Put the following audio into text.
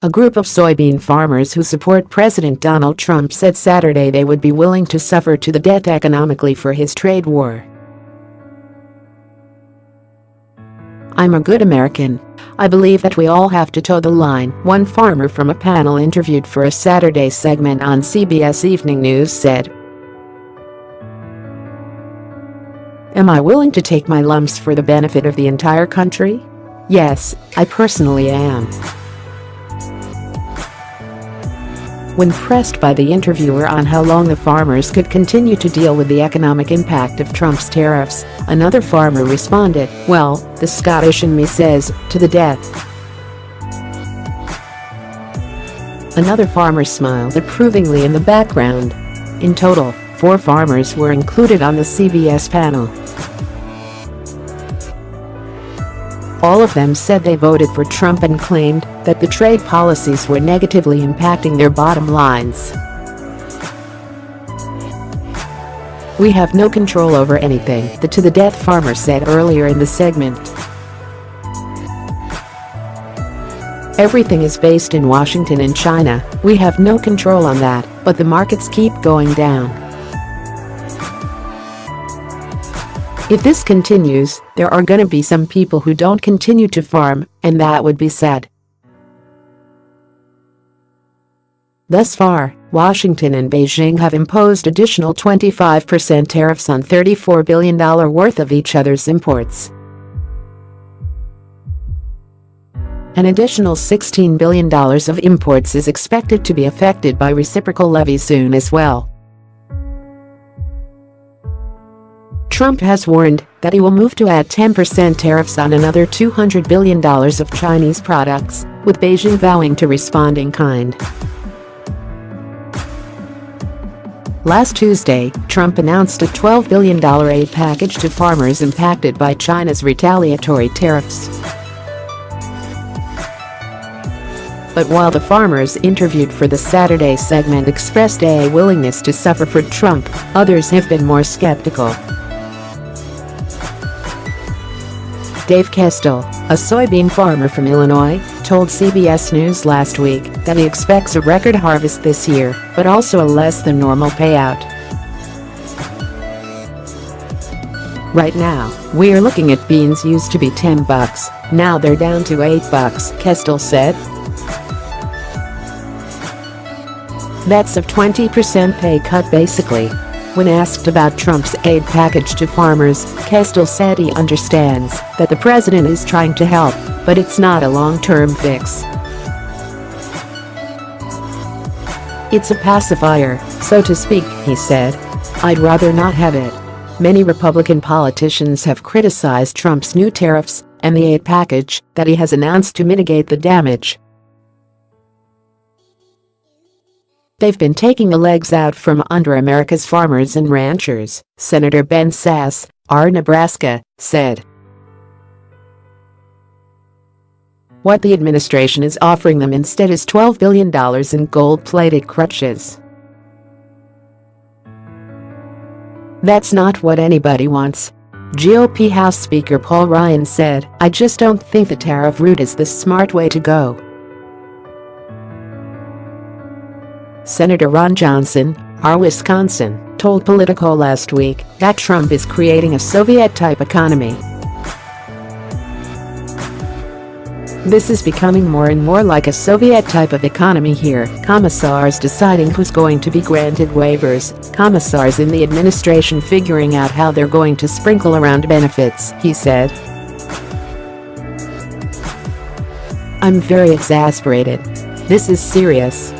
A group of soybean farmers who support President Donald Trump said Saturday they would be willing to suffer to the death economically for his trade war. "I'm a good American. I believe that we all have to toe the line," one farmer from a panel interviewed for a Saturday segment on CBS Evening News said. "Am I willing to take my lumps for the benefit of the entire country? Yes, I personally am." When pressed by the interviewer on how long the farmers could continue to deal with the economic impact of Trump's tariffs, another farmer responded, "Well, the Scottish in me says, to the death." Another farmer smiled approvingly in the background. In total, 4 farmers were included on the CBS panel. All of them said they voted for Trump and claimed that the trade policies were negatively impacting their bottom lines. "We have no control over anything," the To the Death farmer said earlier in the segment. "Everything is based in Washington and China. We have no control on that, but the markets keep going down. If this continues, there are gonna be some people who don't continue to farm, and that would be sad." Thus far, Washington and Beijing have imposed additional 25% tariffs on $34 billion worth of each other's imports. An additional $16 billion of imports is expected to be affected by reciprocal levies soon as well. Trump has warned that he will move to add 10% tariffs on another $200 billion of Chinese products, with Beijing vowing to respond in kind. Last Tuesday, Trump announced a $12 billion aid package to farmers impacted by China's retaliatory tariffs. But while the farmers interviewed for the Saturday segment expressed a willingness to suffer for Trump, others have been more skeptical. Dave Kestel, a soybean farmer from Illinois, told CBS News last week that he expects a record harvest this year, but also a less than normal payout. "Right now, we're looking at beans used to be $10. Now they're down to $8, Kestel said. "That's a 20% pay cut basically." When asked about Trump's aid package to farmers, Kestel said he understands that the president is trying to help, but it's not a long-term fix. "It's a pacifier, so to speak," he said. "I'd rather not have it." Many Republican politicians have criticized Trump's new tariffs and the aid package that he has announced to mitigate the damage. "They've been taking the legs out from under America's farmers and ranchers," Senator Ben Sasse, R-Nebraska, said. "What the administration is offering them instead is $12 billion in gold-plated crutches. That's not what anybody wants." GOP House Speaker Paul Ryan said, "I just don't think the tariff route is the smart way to go." Senator Ron Johnson, R. Wisconsin, told Politico last week that Trump is creating a Soviet-type economy. "This is becoming more and more like a Soviet type of economy here, commissars deciding who's going to be granted waivers, commissars in the administration figuring out how they're going to sprinkle around benefits," he said. "I'm very exasperated. This is serious.